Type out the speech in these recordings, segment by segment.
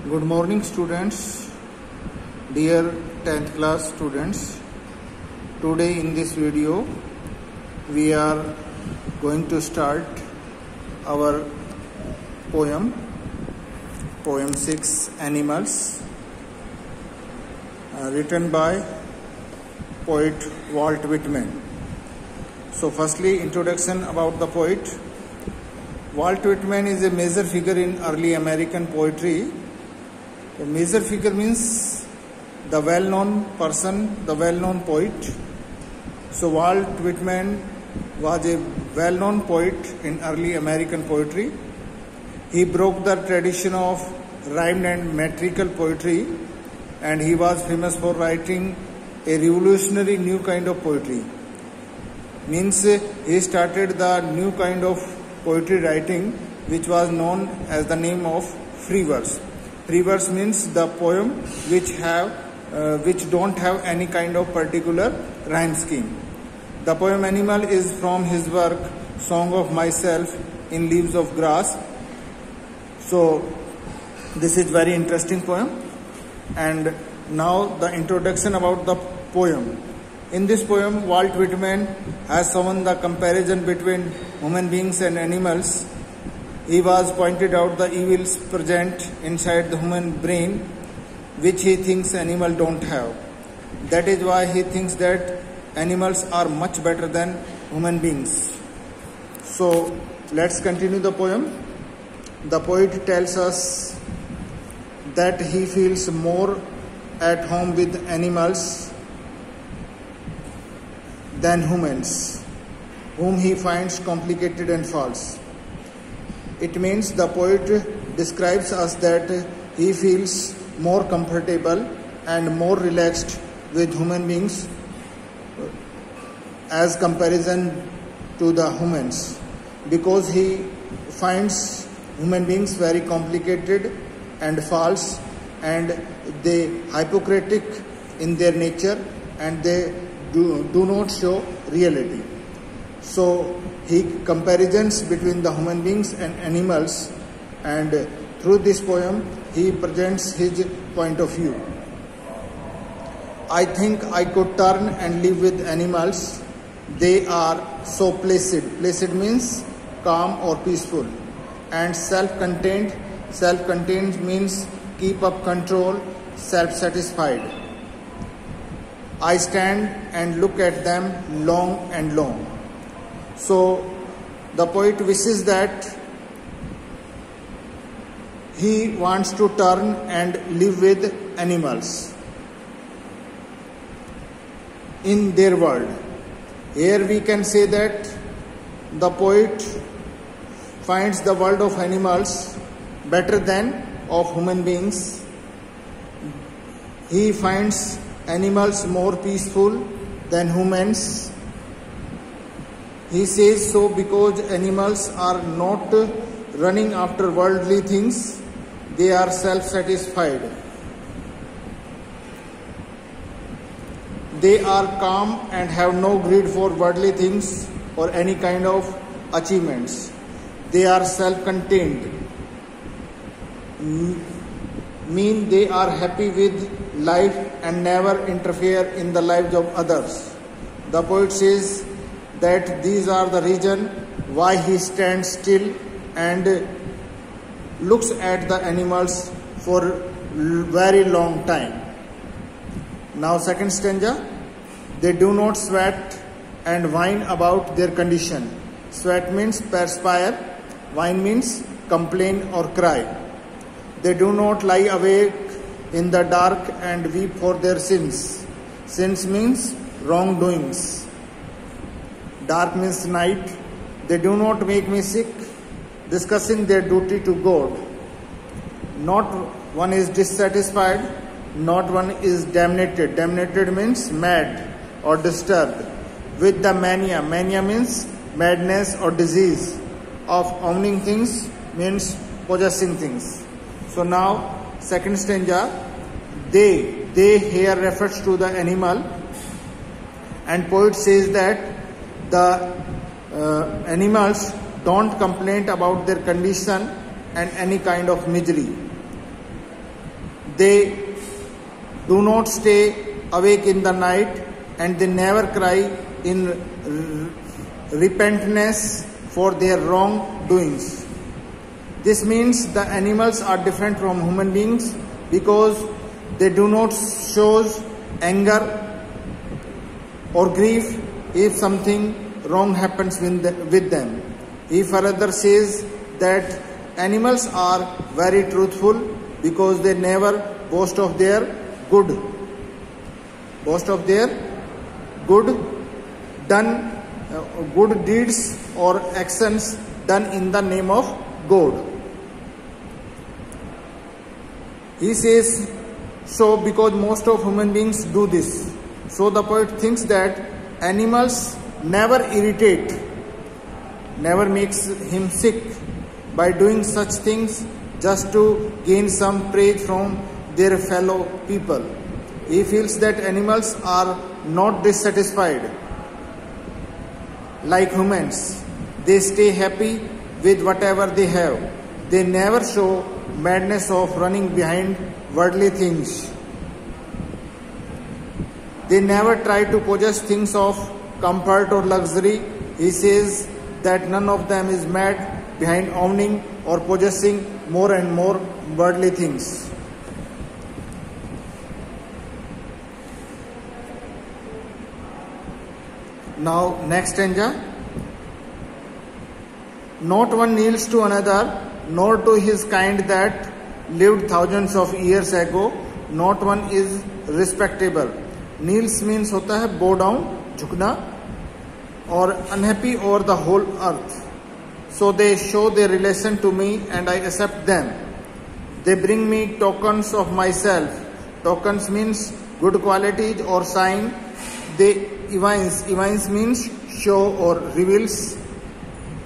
Good morning, students, dear 10th class students. Today in this video we are going to start our poem 6 Animals, written by poet Walt Whitman. So firstly, introduction about the poet. Walt Whitman is a major figure in early American poetry. A major figure means the well-known person, the well-known poet. So Walt Whitman was a well-known poet in early American poetry. He broke the tradition of rhymed and metrical poetry, and he was famous for writing a revolutionary new kind of poetry. Means he started the new kind of poetry writing which was known as the name of free verse. Free verse means the poem which don't have any kind of particular rhyme scheme. The poem Animal is from his work Song of Myself in Leaves of Grass. So this is very interesting poem. And now the introduction about the poem. In this poem, Walt Whitman has shown the comparison between human beings and animals. He was pointed out the evils present inside the human brain, which he thinks animals don't have. That is why he thinks that animals are much better than human beings. So let's continue the poem. The poet tells us that he feels more at home with animals than humans, whom he finds complicated and false. It means the poet describes us that he feels more comfortable and more relaxed with human beings as comparison to the humans, because he finds human beings very complicated and false, and they hypocritic in their nature, and they do not show reality. So he comparisons between the human beings and animals, and through this poem he presents his point of view. I think I could turn and live with animals. They are so placid. Placid means calm or peaceful, and self-contained. Self-contained means keep up control, self-satisfied. I stand and look at them long and long. So the poet wishes that he wants to turn and live with animals in their world. Here we can say that the poet finds the world of animals better than of human beings. He finds animals more peaceful than humans. He says so because animals are not running after worldly things. They are self-satisfied. They are calm and have no greed for worldly things or any kind of achievements. They are self-contained. Mean they are happy with life and never interfere in the lives of others. The poet says that these are the reason why he stands still and looks at the animals for very long time. Now second stanza. They do not sweat and whine about their condition. Sweat means perspire. Whine means complain or cry. They do not lie awake in the dark and weep for their sins. Sins means wrongdoings. Dark means night. They do not make me sick, discussing their duty to God. Not one is dissatisfied, not one is damnated. Damnated means mad or disturbed. With the mania. Mania means madness or disease. Of owning things means possessing things. So now second stanza. They here refers to the animal, and poet says that the animals don't complain about their condition and any kind of misery. They do not stay awake in the night, and they never cry in repentance for their wrongdoings. This means the animals are different from human beings because they do not show anger or grief if something wrong happens with them. He further says that animals are very truthful because they never boast of their good deeds or actions done in the name of God. He says so because most of human beings do this. So the poet thinks that animals never irritate, never makes him sick by doing such things just to gain some praise from their fellow people. He feels that animals are not dissatisfied like humans. They stay happy with whatever they have. They never show madness of running behind worldly things. They never try to possess things of comfort or luxury. He says that none of them is mad behind owning or possessing more and more worldly things. Now, next stanza. Not one kneels to another, nor to his kind that lived thousands of years ago. Not one is respectable. Kneels means होता है bow down, झुकना, or unhappy over the whole earth. So they show their relation to me and I accept them. They bring me tokens of myself. Tokens means good qualities or sign. They evince means show or reveals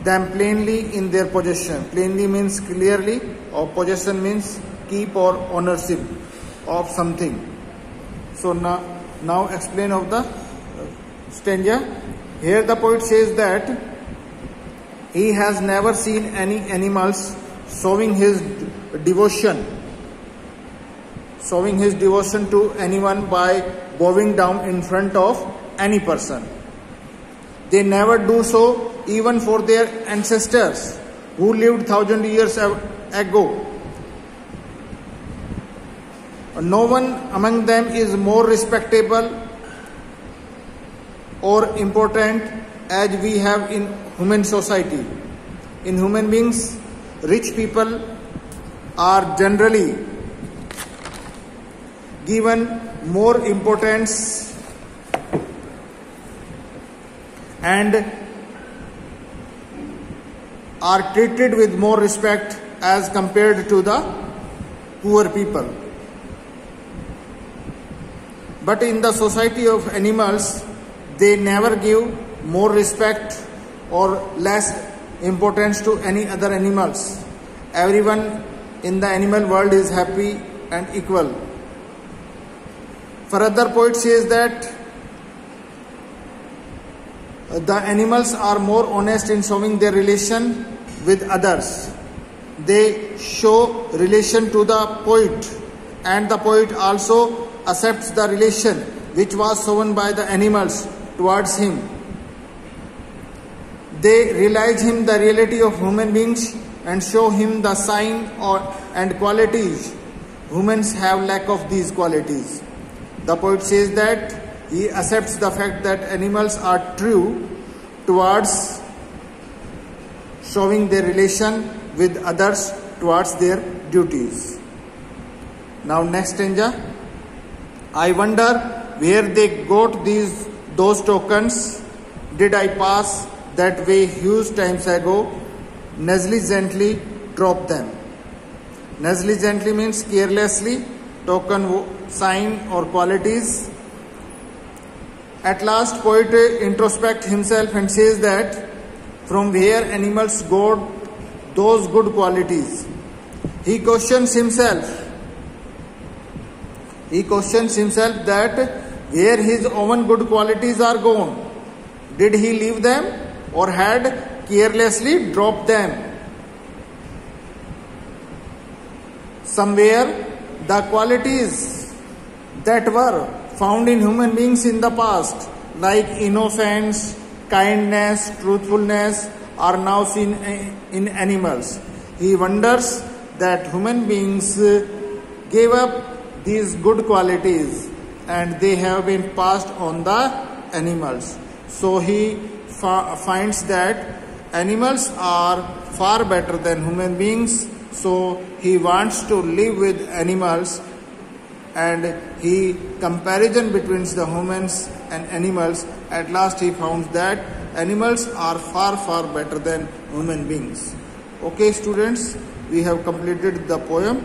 them plainly in their possession. Plainly means clearly, or possession means keep or ownership of something. So now explain of the stanza. Here the poet says that he has never seen any animals showing his devotion to anyone by bowing down in front of any person. They never do so even for their ancestors who lived 1,000 years ago. No one among them is more respectable or important as we have in human society. In human beings, rich people are generally given more importance and are treated with more respect as compared to the poor people. But in the society of animals, they never give more respect or less importance to any other animals. Everyone in the animal world is happy and equal. Further, poet says that the animals are more honest in showing their relation with others. They show relation to the poet, and the poet also accepts the relation which was shown by the animals towards him. They realize him the reality of human beings and show him the sign and qualities. Humans have lack of these qualities. The poet says that he accepts the fact that animals are true towards showing their relation with others towards their duties. Now next stanza. I wonder where they got those tokens. Did I pass that way huge times ago? Negligently drop them. Negligently means carelessly. Token, sign or qualities. At last, poet introspects himself and says that from where animals got those good qualities. He questions himself that where his own good qualities are gone. Did he leave them or had carelessly dropped them? Somewhere the qualities that were found in human beings in the past, like innocence, kindness, truthfulness, are now seen in animals. He wonders that human beings gave up these good qualities and they have been passed on the animals. So he finds that animals are far better than human beings. So he wants to live with animals, and he comparison between the humans and animals. At last he found that animals are far better than human beings. Okay students, we have completed the poem.